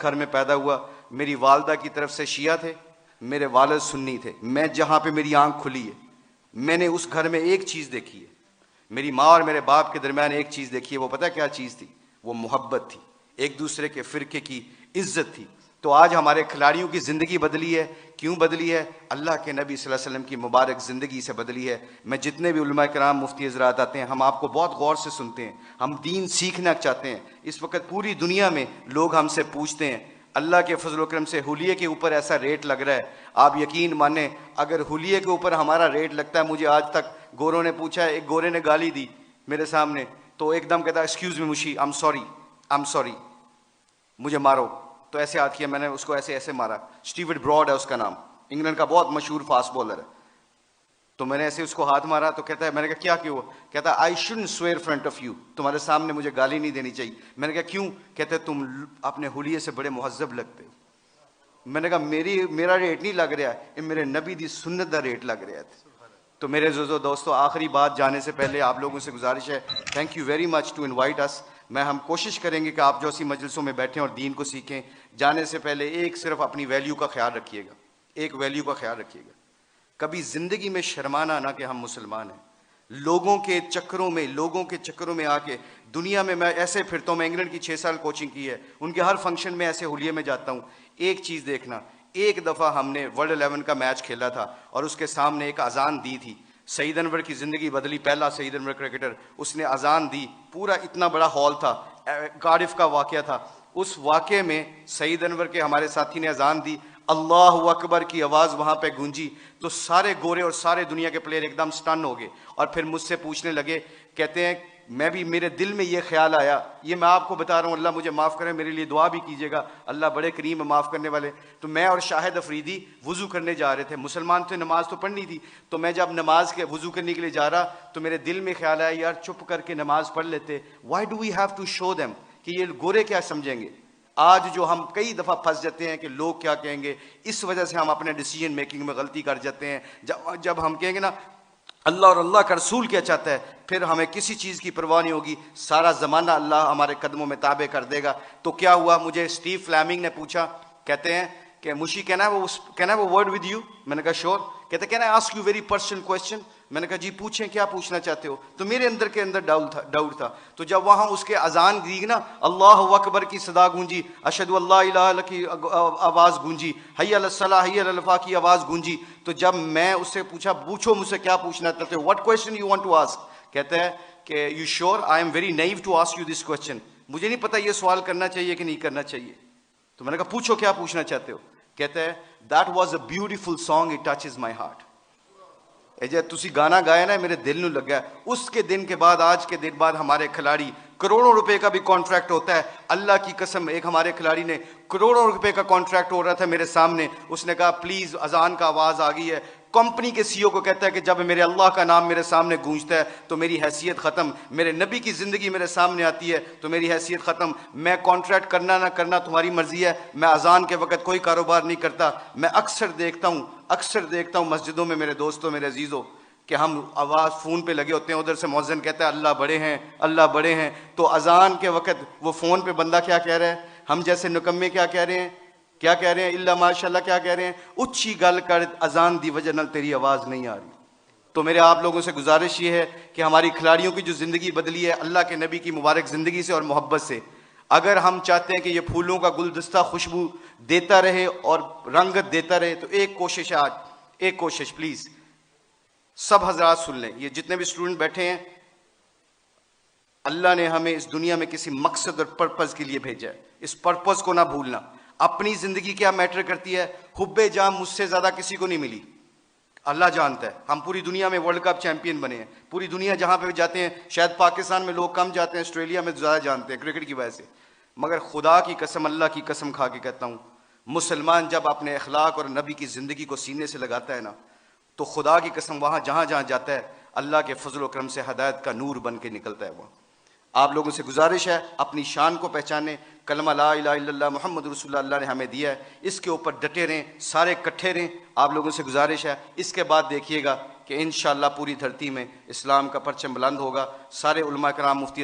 घर में पैदा हुआ। मेरी वालदा की तरफ से शिया थे, मेरे वालिद सुन्नी थे। मैं जहाँ पे मेरी आंख खुली है, मैंने उस घर में एक चीज़ देखी है, मेरी माँ और मेरे बाप के दरमियान एक चीज़ देखी है। वो पता क्या चीज़ थी? वो मोहब्बत थी, एक दूसरे के फ़िरके की इज्जत थी। तो आज हमारे खिलाड़ियों की ज़िंदगी बदली है। क्यों बदली है? अल्लाह के नबी सल्लल्लाहु अलैहि वसल्लम की मुबारक ज़िंदगी से बदली है। मैं जितने भी उलमा कराम, मुफ्ती हज़रात आते हैं, हम आपको बहुत गौर से सुनते हैं, हम दीन सीखना चाहते हैं। इस वक्त पूरी दुनिया में लोग हमसे पूछते हैं, अल्लाह के फजल व करम से हुलिये के ऊपर ऐसा रेट लग रहा है, आप यकीन माने अगर हुलिये के ऊपर हमारा रेट लगता है, मुझे आज तक गोरों ने पूछा, एक गोरे ने गाली दी मेरे सामने, तो एकदम कहता एक्सक्यूज़ मी मुशी, आई एम सॉरी, मुझे मारो। तो ऐसे हाथ किया, मैंने उसको ऐसे ऐसे मारा। स्टीवर्ट ब्रॉड है उसका नाम, इंग्लैंड का बहुत मशहूर फास्ट बॉलर है। तो मैंने ऐसे उसको हाथ मारा, तो कहता है, मैंने कहा क्या क्यों? कहता है I shouldn't swear front of you, तुम्हारे सामने मुझे गाली नहीं देनी चाहिए। मैंने कहा क्यों? कहते तुम अपने हुलिये से बड़े मुहज्जब लगते हो। मैंने कहा मेरा रेट नहीं लग रहा है, मेरे नबी दी सुन्नत का रेट लग रहा है। तो मेरे जोजो दोस्तों, आखिरी बात जाने से पहले आप लोगों से गुजारिश है, thank you very much to invite us. हम कोशिश करेंगे कि आप जो सी मजलिसों में बैठें और दीन को सीखें। जाने से पहले एक सिर्फ अपनी वैल्यू का ख्याल रखिएगा, एक वैल्यू का ख्याल रखिएगा, कभी जिंदगी में शर्माना ना कि हम मुसलमान हैं। लोगों के चक्करों में आके दुनिया में मैं ऐसे फिरता हूँ। मैं इंग्लैंड की 6 साल कोचिंग की है, उनके हर फंक्शन में ऐसे हुलिये में जाता हूँ। एक चीज़ देखना, एक दफ़ा हमने वर्ल्ड 11 का मैच खेला था और उसके सामने एक अजान दी थी। सईद अनवर की ज़िंदगी बदली, पहला सईद अनवर क्रिकेटर, उसने अजान दी, पूरा इतना बड़ा हॉल था, कार्डिफ का वाक़या था। उस वाक़े में सईद अनवर के हमारे साथी ने अजान दी, अल्लाह अकबर की आवाज़ वहाँ पे गूंजी, तो सारे गोरे और सारे दुनिया के प्लेयर एकदम स्टन हो गए और फिर मुझसे पूछने लगे, कहते हैं मैं भी, मेरे दिल में ये ख्याल आया, ये मैं आपको बता रहा हूँ, अल्लाह मुझे माफ़ करे, मेरे लिए दुआ भी कीजिएगा, अल्लाह बड़े करीम है माफ़ करने वाले। तो मैं और शाहिद अफरीदी वज़ू करने जा रहे थे, मुसलमान थे, नमाज तो पढ़नी थी। तो मैं जब नमाज के वज़ू करने के लिए जा रहा, तो मेरे दिल में ख्याल आया, यार चुप करके नमाज पढ़ लेते, why do we have to show them कि ये गोरे क्या समझेंगे। आज जो हम कई दफ़ा फंस जाते हैं कि लोग क्या कहेंगे, इस वजह से हम अपने डिसीजन मेकिंग में गलती कर जाते हैं। जब हम कहेंगे ना अल्लाह और अल्लाह का रसूल क्या चाहता है, फिर हमें किसी चीज़ की परवाह नहीं होगी, सारा ज़माना अल्लाह हमारे कदमों में ताबे कर देगा। तो क्या हुआ, मुझे स्टीव फ्लेमिंग ने पूछा, कहते हैं कि मुशी कैन आई वो वर्ड विद यू? मैंने कहा श्योर। कहते can I ask you very personal question? मैंने कहा जी पूछें, क्या पूछना चाहते हो? तो मेरे अंदर के अंदर डाउट था। तो जब वहाँ उसके अजान दी ना, अल्लाह अकबर की सदा गूंजी, अशहदु अल्ला इलाहा इल्लल्लाह की आवाज़ गूंजी, हय्या अलस सलाह हय्या अलल फलाह की आवाज़ गूंजी, तो जब मैं उससे पूछा, पूछो मुझसे क्या पूछना चाहते हो, what question you want to ask? कहता है कि you sure? I am very naive to ask you this question, मुझे नहीं पता ये सवाल करना चाहिए कि नहीं करना चाहिए। तो मैंने कहा पूछो क्या पूछना चाहते हो? कहता है that was a beautiful song, it touches my heart. जे तुसी गाना गाया ना, मेरे दिल में लगा। उसके दिन के बाद, आज के दिन बाद हमारे खिलाड़ी, करोड़ों रुपए का भी कॉन्ट्रैक्ट होता है, अल्लाह की कसम। एक हमारे खिलाड़ी ने करोड़ों रुपए का कॉन्ट्रैक्ट हो रहा था मेरे सामने, उसने कहा प्लीज अजान का आवाज आ गई है। कंपनी के सीईओ को कहता है कि जब मेरे अल्लाह का नाम मेरे सामने गूंजता है तो मेरी हैसियत खत्म, मेरे नबी की जिंदगी मेरे सामने आती है तो मेरी हैसियत खत्म। मैं कॉन्ट्रैक्ट करना ना करना तुम्हारी मर्जी है, मैं अजान के वक्त कोई कारोबार नहीं करता। मैं अक्सर देखता हूँ मस्जिदों में मेरे दोस्तों, मेरे अजीजों, कि हम आवाज़ फ़ोन पे लगे होते हैं, उधर से मौज़िन कहता है अल्लाह बड़े हैं, अल्लाह बड़े हैं। तो अजान के वक्त वो फ़ोन पे बंदा क्या कह रहा है, हम जैसे निकम्मे क्या कह रहे हैं, इल्ला माशाल्लाह क्या कह रहे हैं, उच्ची गल कर अजान दी वजह नाल तेरी आवाज़ नहीं आ रही। तो मेरे आप लोगों से गुजारिश ये है कि हमारी खिलाड़ियों की जो ज़िंदगी बदली है अल्लाह के नबी की मुबारक ज़िंदगी से और मोहब्बत से, अगर हम चाहते हैं कि ये फूलों का गुलदस्ता खुशबू देता रहे और रंगत देता रहे, तो एक कोशिश है आज, एक कोशिश प्लीज़ सब हजरात सुन लें, ये जितने भी स्टूडेंट बैठे हैं, अल्लाह ने हमें इस दुनिया में किसी मकसद और पर्पस के लिए भेजा है, इस पर्पस को ना भूलना। अपनी जिंदगी क्या मैटर करती है, हुब्बे जाम मुझसे ज्यादा किसी को नहीं मिली, अल्लाह जानता है। हम पूरी दुनिया में वर्ल्ड कप चैंपियन बने हैं, पूरी दुनिया जहां पे भी जाते हैं, शायद पाकिस्तान में लोग कम जाते हैं, ऑस्ट्रेलिया में ज्यादा जानते हैं क्रिकेट की वजह से, मगर खुदा की कसम, अल्लाह की कसम खा के कहता हूं, मुसलमान जब अपने अखलाक और नबी की जिंदगी को सीने से लगाता है ना, तो खुदा की कसम वहाँ जहाँ जहाँ जाता है अल्लाह के फजल व करम से हदायत का नूर बन के निकलता है। वो आप लोगों से गुजारिश है, अपनी शान को पहचाने, कलमा ला इलाहा इल्लल्लाह मुहम्मद रसूलुल्लाह अल्लाह ने हमें दिया है, इसके ऊपर डटे रहें, सारे इकट्ठे रहें। आप लोगों से गुजारिश है, इसके बाद देखिएगा कि इंशाअल्लाह पूरी धरती में इस्लाम का परचम बुलंद होगा। सारे उलमा कराम, मुफ्ती